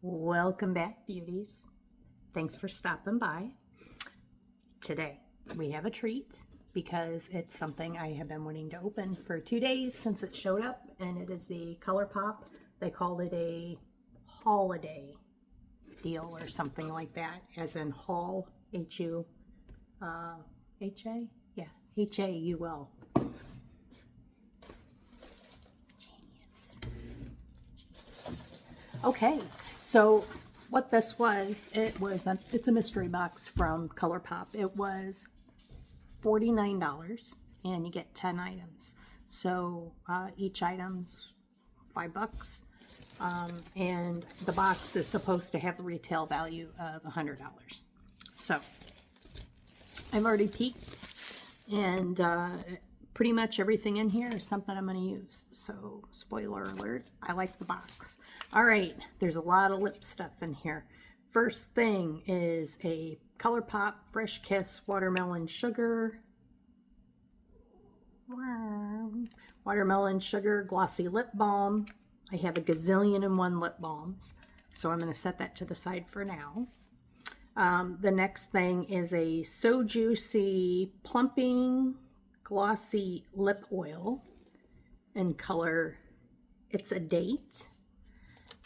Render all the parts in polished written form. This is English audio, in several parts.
Welcome back, beauties. Thanks for stopping by. Today we have a treat because it's something I have been wanting to open for 2 days since it showed up, and it is the ColourPop. They called it a holiday deal or something like that, as in haul, H-U, H-A? Yeah, H-A-U-L. Genius. Okay. So what this was, it's a mystery box from ColourPop. It was $49 and you get 10 items. So each item's $5. And the box is supposed to have a retail value of $100. So I've already peeked, and pretty much everything in here is something I'm going to use. So spoiler alert, I like the box. All right, there's a lot of lip stuff in here. First thing is a ColourPop Fresh Kiss Watermelon Sugar. Watermelon Sugar Glossy Lip Balm. I have a gazillion and one lip balms, so I'm going to set that to the side for now. The next thing is a So Juicy Plumping Glossy Lip Oil in color It's a Date,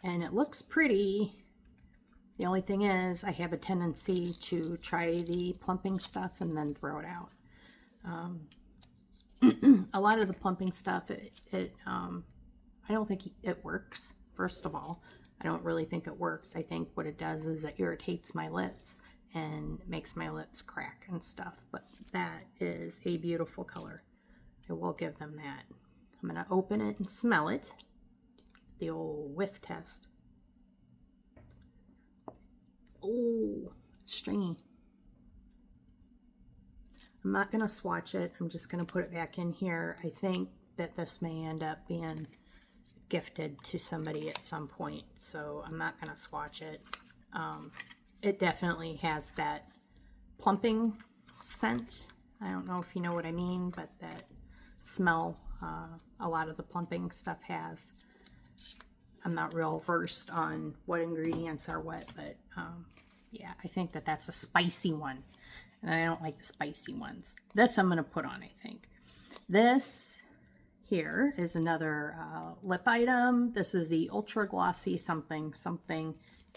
and it looks pretty. The only thing is I have a tendency to try the plumping stuff and then throw it out. A lot of the plumping stuff, I don't think it works. First of all, I don't really think it works. I think what it does is it irritates my lips and makes my lips crack and stuff. But that is a beautiful color. I will give them that. I'm going to open it and smell it. The old whiff test. Oh, stringy. I'm not going to swatch it. I'm just going to put it back in here. I think that this may end up being gifted to somebody at some point, so I'm not going to swatch it. It definitely has that plumping scent. I don't know if you know what I mean, but that smell a lot of the plumping stuff has. I'm not real versed on what ingredients are what, but yeah, I think that that's a spicy one, and I don't like the spicy ones. This I'm going to put on, I think. This here is another lip item. This is the Ultra Glossy something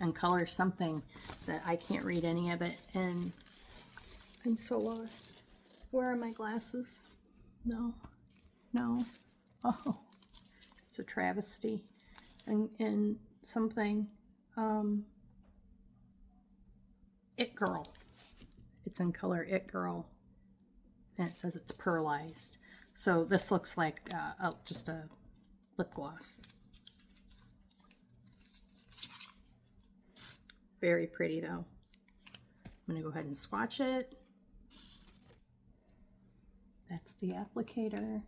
and color something that I can't read any of it, and I'm so lost. Where are my glasses? No. Oh, it's a travesty. And something It Girl. It's in color It Girl, and it says it's pearlized. So this looks like just a lip gloss. Very pretty though. I'm going to go ahead and swatch it. That's the applicator.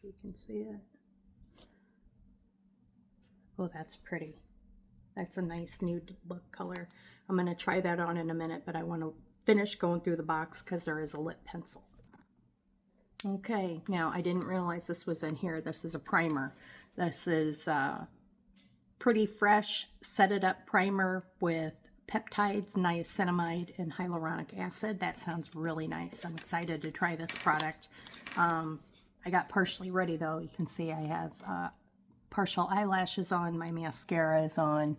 You can see it. Oh, that's pretty. That's a nice nude lip color. I'm going to try that on in a minute, but I want to finish going through the box because there is a lip pencil. Okay, now I didn't realize this was in here. This is a primer. This is Pretty Fresh Set It Up Primer with peptides, niacinamide, and hyaluronic acid. That sounds really nice. I'm excited to try this product. I got partially ready though. You can see I have partial eyelashes on. My mascara is on.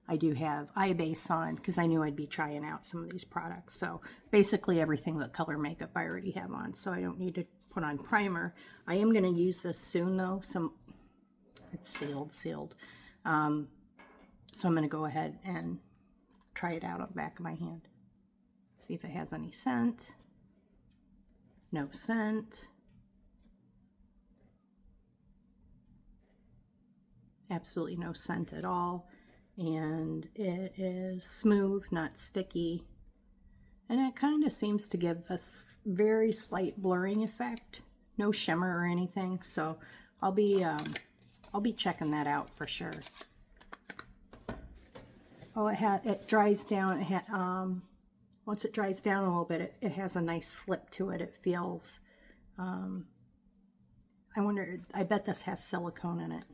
I do have eye base on because I knew I'd be trying out some of these products. So basically everything but color makeup I already have on, so I don't need to put on primer. I am going to use this soon though. It's sealed. So I'm going to go ahead and try it out on the back of my hand. See if it has any scent. No scent. Absolutely no scent at all. And it is smooth, not sticky. And it kind of seems to give a very slight blurring effect. No shimmer or anything. So I'll be checking that out for sure. Oh, it dries down. Once it dries down a little bit, it has a nice slip to it. It feels. I wonder. I bet this has silicone in it.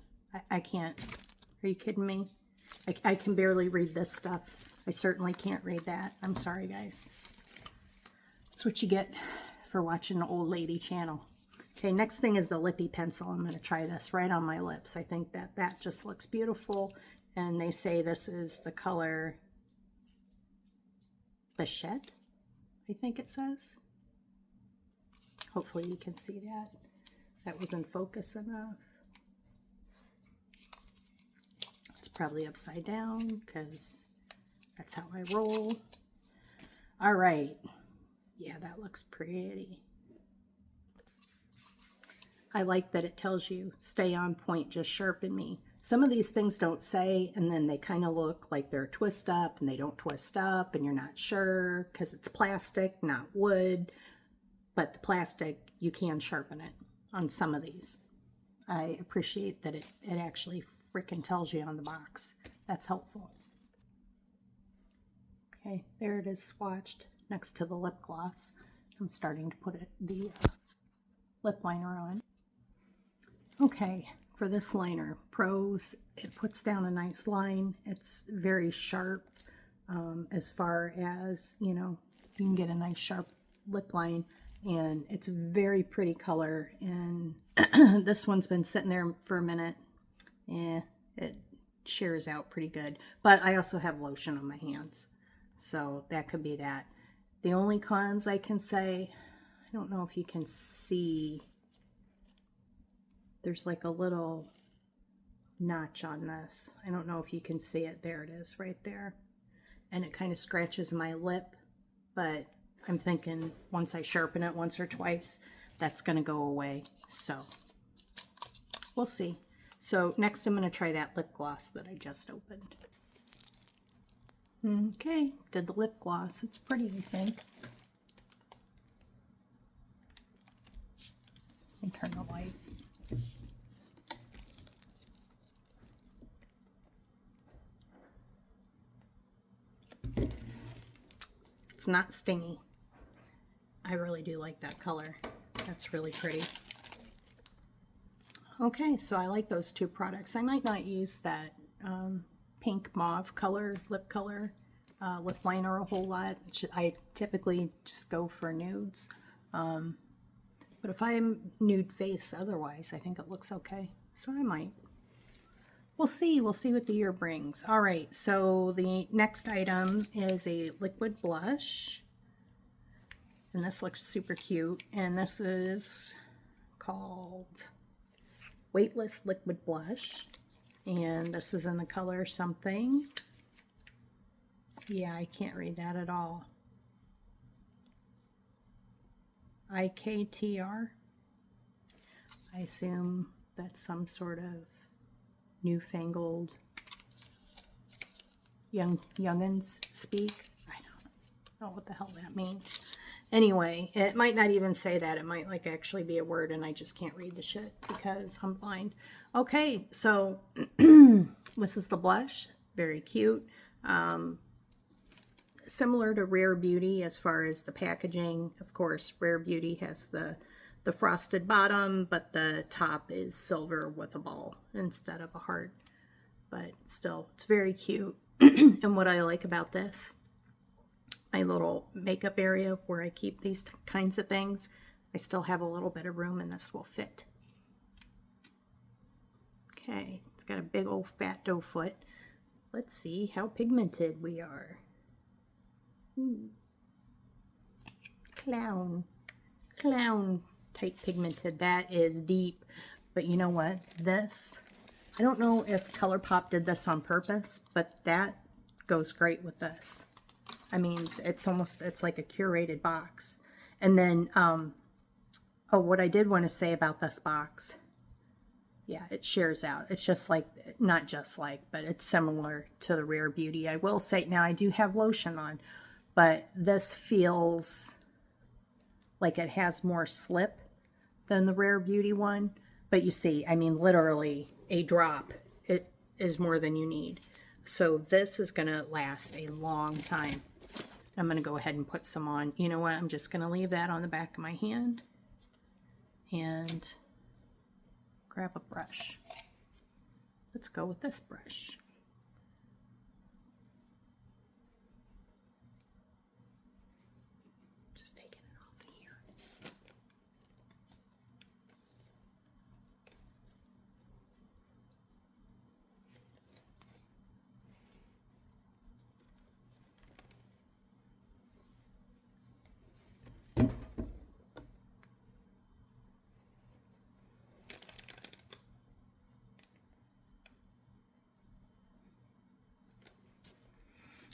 I can't Are you kidding me? I can barely read this stuff. I certainly can't read that. I'm sorry, guys. That's what you get for watching an old lady channel. Okay, next thing is the lippy pencil. I'm going to try this right on my lips. I think that just looks beautiful. And they say this is the color Bichette, I think it says. Hopefully you can see that. That was in focus enough. It's probably upside down because that's how I roll. All right. Yeah, that looks pretty. I like that it tells you, stay on point, just sharpen me. Some of these things don't say, and then they kind of look like they're twist up, and they don't twist up, and you're not sure because it's plastic, not wood. But the plastic, you can sharpen it on some of these. I appreciate that it actually freaking tells you on the box. That's helpful. Okay, there it is swatched next to the lip gloss. I'm starting to put the lip liner on. Okay, for this liner, pros, it puts down a nice line. It's very sharp as far as, you know, you can get a nice sharp lip line, and it's a very pretty color. And this one's been sitting there for a minute. Yeah, it shears out pretty good. But I also have lotion on my hands, so that could be that. The only cons I can say, I don't know if you can see, there's like a little notch on this. I don't know if you can see it. There it is right there. And it kind of scratches my lip, but I'm thinking once I sharpen it once or twice, that's going to go away. So we'll see. So next I'm going to try that lip gloss that I just opened. Okay, did the lip gloss. It's pretty, I think. Let me turn the light. It's not stingy. I really do like that color. That's really pretty. Okay, so I like those two products. I might not use that pink mauve color, lip liner a whole lot. I typically just go for nudes. But if I'm nude face otherwise, I think it looks okay. So I might. We'll see. We'll see what the year brings. All right, so the next item is a liquid blush. And this looks super cute. And this is called Weightless Liquid Blush. And this is in the color something. Yeah, I can't read that at all. IKTR. I assume that's some sort of newfangled youngins speak. I don't know what the hell that means. Anyway, it might not even say that. It might like actually be a word and I just can't read the shit because I'm blind. Okay, so this is the blush. Very cute. Similar to Rare Beauty as far as the packaging. Of course, Rare Beauty has the frosted bottom, but the top is silver with a ball instead of a heart. But still, it's very cute. And what I like about this, my little makeup area where I keep these kinds of things, I still have a little bit of room and this will fit. Okay, it's got a big old fat doe foot. Let's see how pigmented we are. Clown type pigmented. That is deep. But you know what? This, I don't know if ColourPop did this on purpose, but that goes great with this. I mean, it's like a curated box. And then, oh, what I did want to say about this box, yeah, it shears out. It's just like, not just like, but it's similar to the Rare Beauty. I will say, now I do have lotion on, but this feels like it has more slip than the Rare Beauty one. But you see, I mean, literally a drop, it is more than you need. So this is going to last a long time. I'm going to go ahead and put some on. You know what? I'm just going to leave that on the back of my hand and grab a brush. let's go with this brush. Just taking it off of here.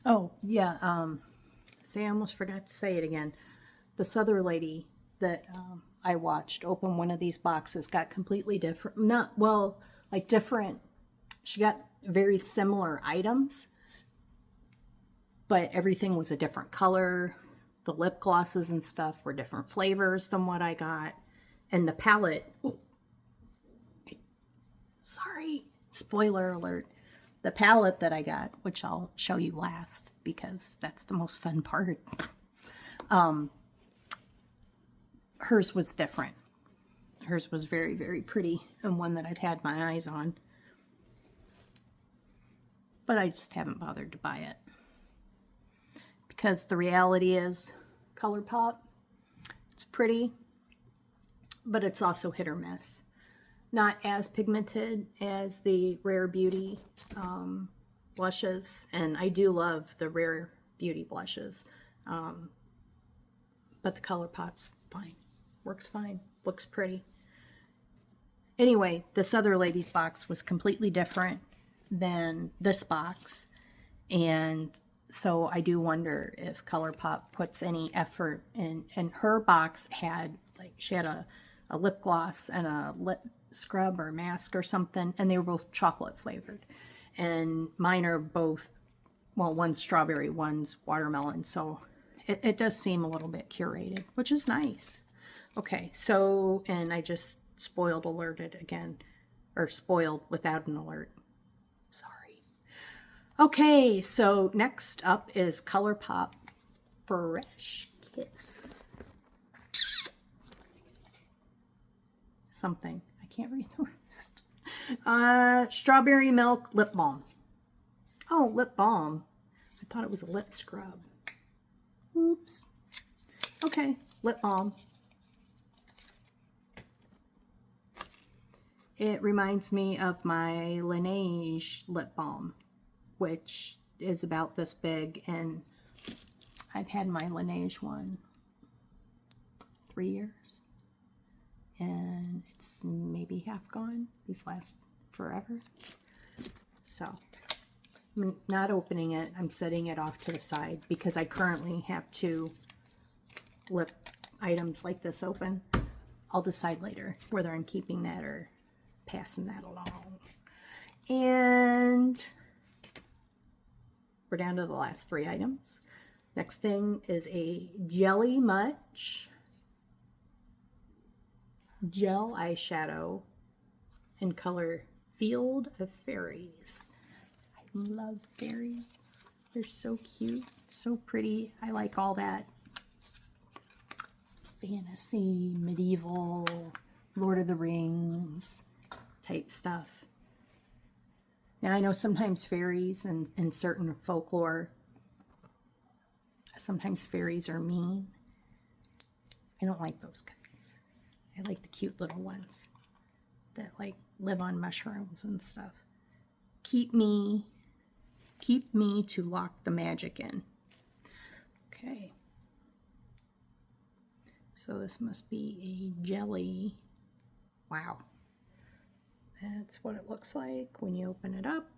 Oh, yeah, see, I almost forgot to say it again. This other lady that I watched open one of these boxes got completely different, not, well, like different, she got very similar items, but everything was a different color. The lip glosses and stuff were different flavors than what I got. And the palette, oh, sorry, spoiler alert. The palette that I got, which I'll show you last because that's the most fun part, hers was different. Hers was very, very pretty and one that I've had my eyes on. But I just haven't bothered to buy it. Because the reality is, ColourPop, it's pretty, but it's also hit or miss. Not as pigmented as the Rare Beauty blushes, and I do love the Rare Beauty blushes, but the ColourPop's fine, works fine, looks pretty. Anyway, this other lady's box was completely different than this box, and so I do wonder if ColourPop puts any effort in. And her box had, like, she had a lip gloss and a lip scrub or mask or something, and they were both chocolate flavored. And mine are both, well, one's strawberry, one's watermelon. So it does seem a little bit curated, which is nice. Okay, so, and I just spoiled alerted again, or spoiled without an alert. Sorry. Okay, so next up is ColourPop Fresh Kiss. Something. I can't read the rest. Strawberry Milk Lip Balm. Oh, lip balm. I thought it was a lip scrub. Oops. Okay, lip balm. It reminds me of my Laneige lip balm, which is about this big, and I've had my Laneige one 3 years, and it's maybe half gone. These last forever. So I'm not opening it. I'm setting it off to the side because I currently have 2 lip items like this open. I'll decide later whether I'm keeping that or passing that along. And we're down to the last 3 items. Next thing is a Jelly Much gel eyeshadow in color Field of Fairies. I love fairies. They're so cute, so pretty. I like all that fantasy, medieval, Lord of the Rings type stuff. Now I know sometimes fairies and in certain folklore, sometimes fairies are mean. I don't like those kinds. I like the cute little ones that like live on mushrooms and stuff. Keep me to lock the magic in. Okay. So this must be a jelly. Wow. That's what it looks like when you open it up.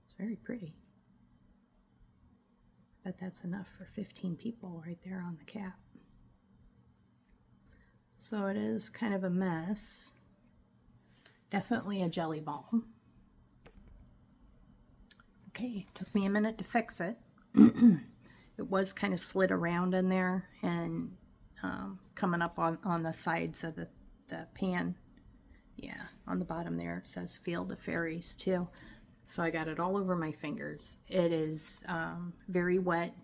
It's very pretty. But that's enough for 15 people right there on the cap. So it is kind of a mess. Definitely a jelly balm. Okay, took me a minute to fix it. It was kind of slid around in there and coming up on the sides of the pan. Yeah, on the bottom there it says Field of Fairies too. So I got it all over my fingers. It is very wet.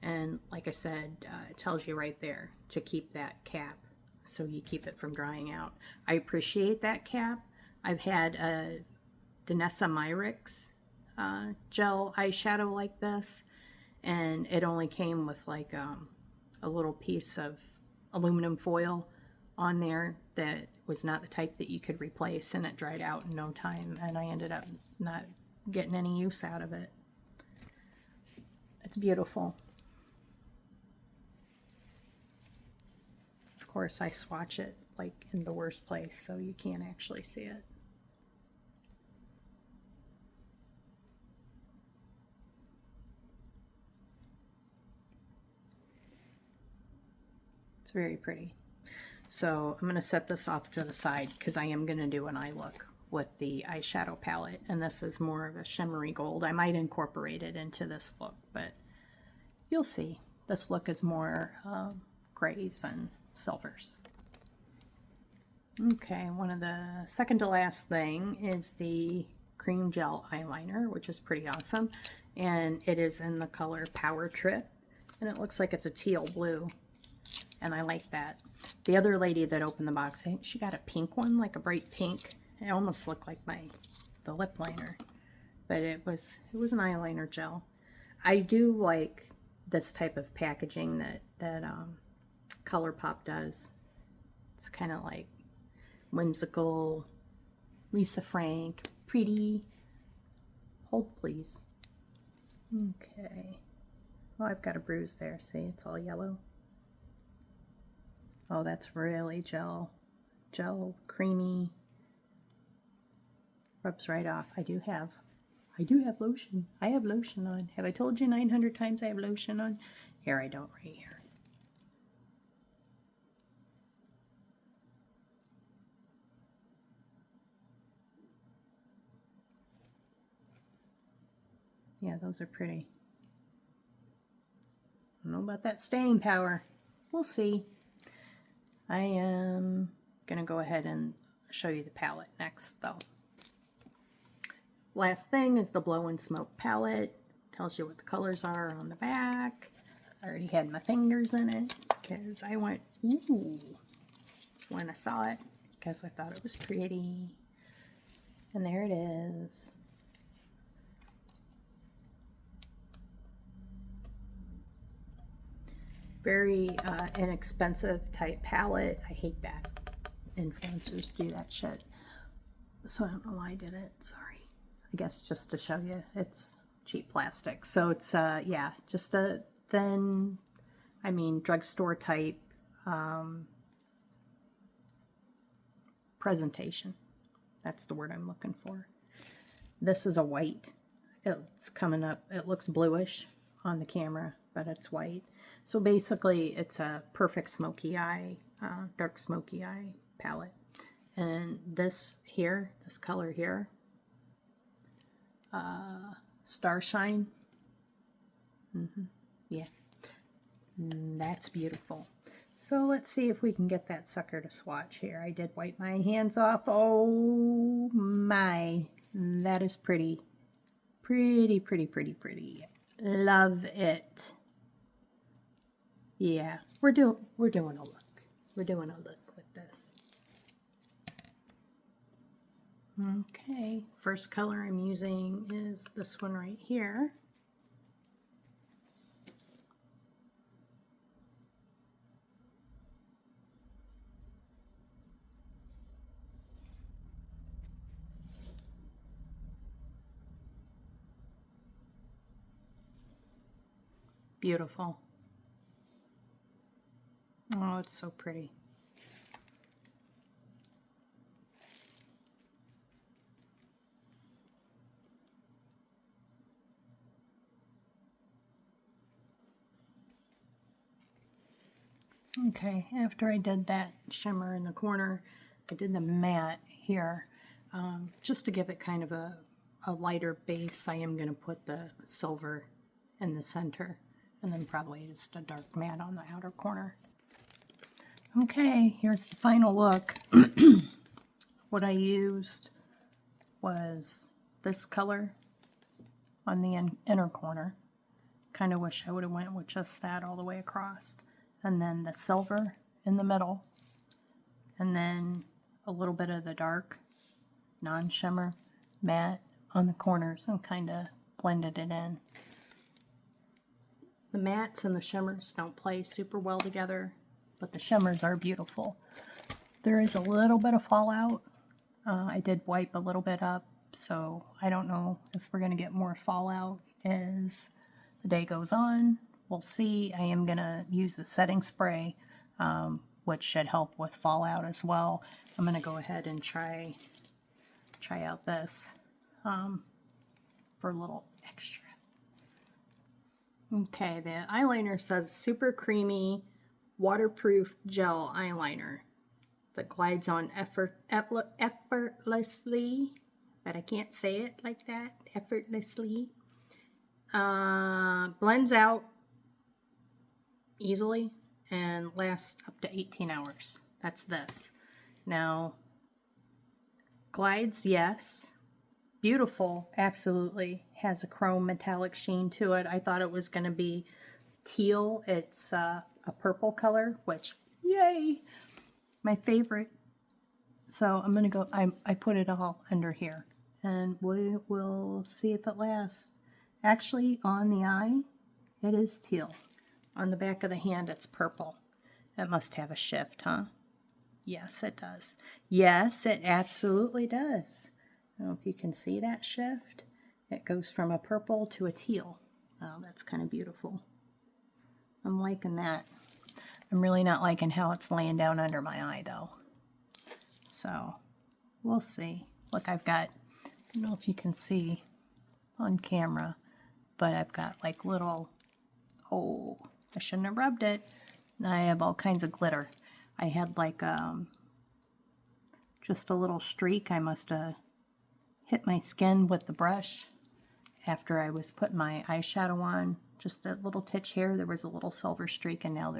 And like I said, it tells you right there to keep that cap so you keep it from drying out. I appreciate that cap. I've had a Danessa Myricks gel eyeshadow like this, and it only came with like a little piece of aluminum foil on there that was not the type that you could replace, and it dried out in no time, and I ended up not getting any use out of it. It's beautiful. Of course, I swatch it like in the worst place so you can't actually see it. It's very pretty. So I'm going to set this off to the side because I am going to do an eye look with the eyeshadow palette, and this is more of a shimmery gold. I might incorporate it into this look, but you'll see. This look is more grays and silvers. Okay, one of the second to last thing is the cream gel eyeliner, which is pretty awesome, and it is in the color Power Trip, and it looks like it's a teal blue, and I like that. The other lady that opened the box, I think she got a pink one, like a bright pink. It almost looked like the lip liner, but it was an eyeliner gel. I do like this type of packaging that ColourPop does. It's kind of like whimsical, Lisa Frank, pretty. Hold please. Okay. Oh, I've got a bruise there. See, it's all yellow. Oh, that's really gel, creamy. Rubs right off. I do have lotion. I have lotion on. Have I told you 900 times I have lotion on? Here, I don't, right here. Yeah, those are pretty. I don't know about that staying power. We'll see. I am going to go ahead and show you the palette next, though. Last thing is the Blow and Smoke palette. Tells you what the colors are on the back. I already had my fingers in it because I went, ooh, when I saw it because I thought it was pretty. And there it is. Very inexpensive type palette. I hate that. Influencers do that shit. So I don't know why I did it. Sorry. I guess just to show you, it's cheap plastic. So it's, yeah, just a thin, I mean, drugstore type presentation. That's the word I'm looking for. This is a white. It's coming up. It looks bluish on the camera, but it's white. So basically, it's a perfect smoky eye, dark smoky eye palette. And this here, this color here, Starshine. Yeah, that's beautiful. So let's see if we can get that sucker to swatch here. I did wipe my hands off. Oh my, that is pretty. Pretty, pretty, pretty, pretty. Love it. Yeah, we're doing a look. We're doing a look with this. Okay, first color I'm using is this one right here. Beautiful. Oh, it's so pretty. Okay, after I did that shimmer in the corner, I did the matte here. Just to give it kind of a lighter base, I am going to put the silver in the center, and then probably just a dark matte on the outer corner. Okay, here's the final look. What I used was this color on the inner corner, Kind of wish I would have went with just that all the way across. And then the silver in the middle. And then a little bit of the dark non-shimmer matte on the corners and kind of blended it in. The mattes and the shimmers don't play super well together, but the shimmers are beautiful. There is a little bit of fallout. I did wipe a little bit up, so I don't know if we're going to get more fallout as the day goes on. We'll see. I am going to use a setting spray, which should help with fallout as well. I'm going to go ahead and try out this for a little extra. Okay, the eyeliner says super creamy waterproof gel eyeliner that glides on effortlessly, but I can't say it like that, effortlessly. Blends out easily and lasts up to 18 hours. That's this. Now, glides, yes. Beautiful, absolutely. Has a chrome metallic sheen to it. I thought it was going to be teal. It's a purple color, which, yay, my favorite. So I'm going to go, I put it all under here, and we will see if it lasts. Actually, on the eye, it is teal. On the back of the hand, it's purple. It must have a shift, huh? Yes, it does. Yes, it absolutely does. I don't know if you can see that shift. It goes from a purple to a teal. Oh, that's kind of beautiful. I'm liking that. I'm really not liking how it's laying down under my eye, though. So, we'll see. Look, I've got, I don't know if you can see on camera, but I've got like little, oh, I shouldn't have rubbed it. I have all kinds of glitter. I had like just a little streak. I must have hit my skin with the brush after I was putting my eyeshadow on. Just a little titch here. There was a little silver streak, and now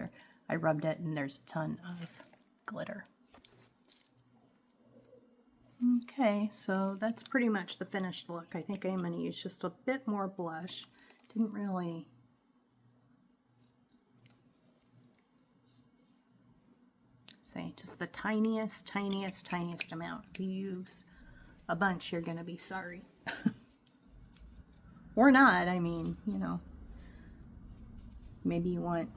I rubbed it, and there's a ton of glitter. Okay, so that's pretty much the finished look. I think I'm going to use just a bit more blush. Didn't really... say just the tiniest amount. If you use a bunch, you're going to be sorry. Or not, I mean, you know. Maybe you want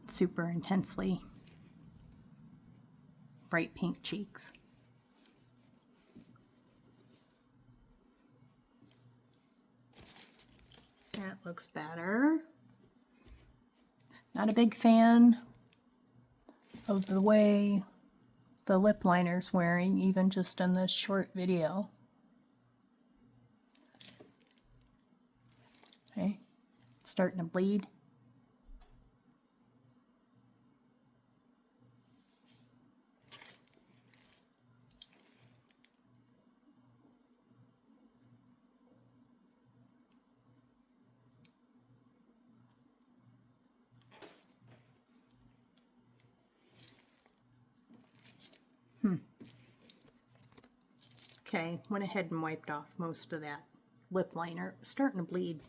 super intensely bright pink cheeks. That looks better. Not a big fan of the way the lip liner's wearing, even just in this short video. Okay, it's starting to bleed. Okay, went ahead and wiped off most of that lip liner. It was starting to bleed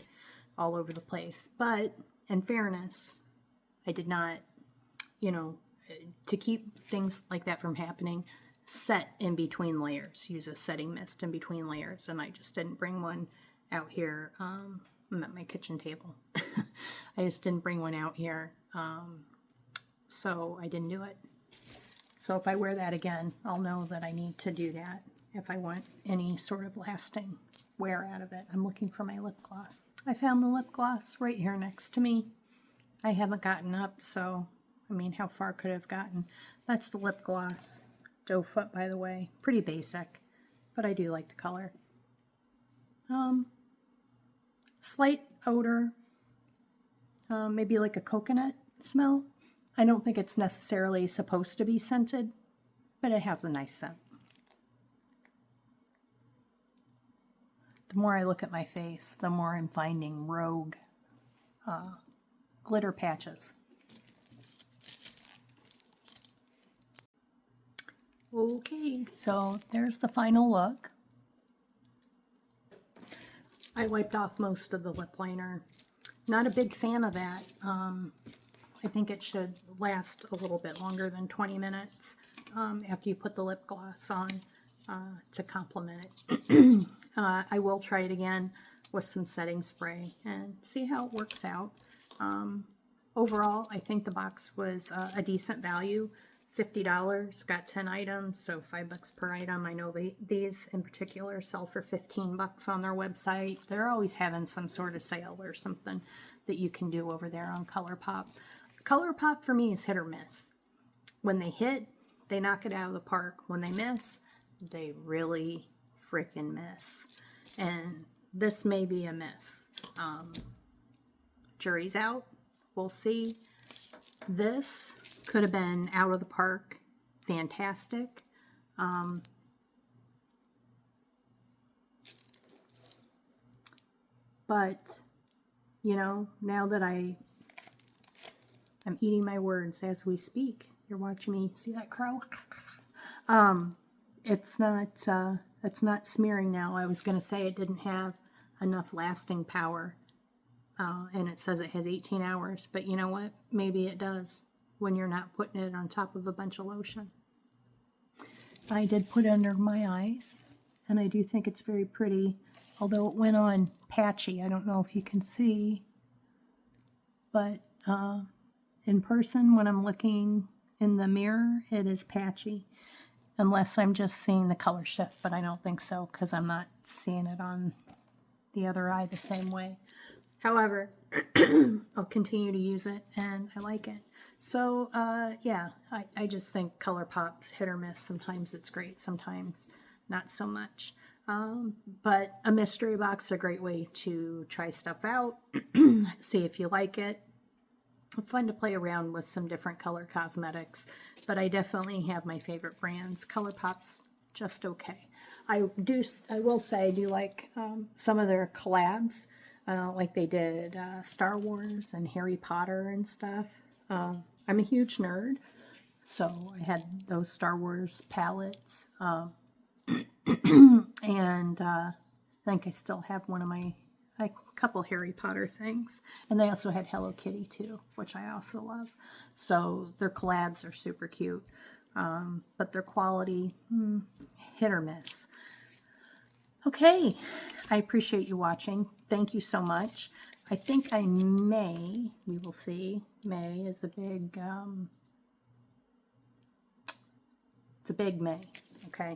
all over the place. But, in fairness, I did not, you know, to keep things like that from happening, set in between layers. Use a setting mist in between layers. And I just didn't bring one out here. I'm at my kitchen table. I just didn't bring one out here. So I didn't do it. So if I wear that again, I'll know that I need to do that if I want any sort of lasting wear out of it. I'm looking for my lip gloss. I found the lip gloss right here next to me. I haven't gotten up, so, I mean, how far could I have gotten? That's the lip gloss. Doe Foot, by the way. Pretty basic, but I do like the color. Slight odor, maybe like a coconut smell. I don't think it's necessarily supposed to be scented, but it has a nice scent. The more I look at my face, the more I'm finding rogue glitter patches. Okay, so there's the final look. I wiped off most of the lip liner. Not a big fan of that. I think it should last a little bit longer than 20 minutes after you put the lip gloss on to complement it. I will try it again with some setting spray and see how it works out. Overall, I think the box was a decent value. $50, got 10 items, so $5 per item. I know these in particular sell for $15 on their website. They're always having some sort of sale or something that you can do over there on ColourPop. ColourPop for me is hit or miss. When they hit, they knock it out of the park. When they miss, they really freaking miss. And this may be a miss. Jury's out. We'll see. This could have been out of the park. Fantastic. But, you know, now that I'm eating my words as we speak. You're watching me see that crow? It's not smearing now. I was going to say it didn't have enough lasting power. And it says it has 18 hours, but you know what? Maybe it does when you're not putting it on top of a bunch of lotion. I did put it under my eyes, and I do think it's very pretty, although it went on patchy. I don't know if you can see, but in person, when I'm looking in the mirror, it is patchy, unless I'm just seeing the color shift, but I don't think so, because I'm not seeing it on the other eye the same way. However, I'll continue to use it, and I like it. So, yeah, I just think ColourPop's hit or miss. Sometimes it's great, sometimes not so much. But a mystery box is a great way to try stuff out, see if you like it. It's fun to play around with some different color cosmetics, but I definitely have my favorite brands. ColourPop's just okay. I will say I do like some of their collabs. Like they did Star Wars and Harry Potter and stuff. I'm a huge nerd, so I had those Star Wars palettes. And I think I still have one of my, a couple Harry Potter things. And they also had Hello Kitty too, which I also love. So their collabs are super cute. But their quality, hit or miss. Okay, I appreciate you watching. Thank you so much. I think I may, we will see, May is a big, it's a big May, okay?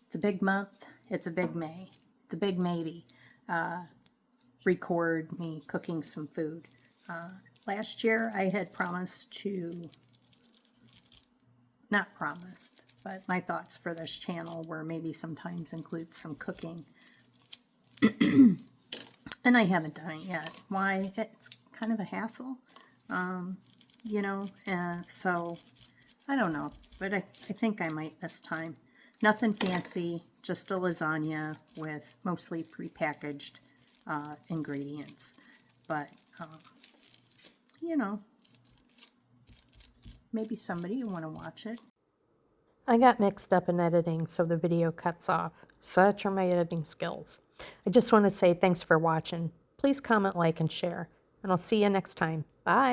It's a big month, it's a big May, it's a big maybe. Record me cooking some food. Last year I had promised to, not promised, but my thoughts for this channel were maybe sometimes include some cooking. And I haven't done it yet. Why? It's kind of a hassle, you know, so I don't know, but I think I might this time. Nothing fancy, just a lasagna with mostly prepackaged ingredients, but, you know, maybe somebody will want to watch it. I got mixed up in editing, so the video cuts off. Such are my editing skills. I just want to say thanks for watching. Please comment, like, and share, and I'll see you next time. Bye.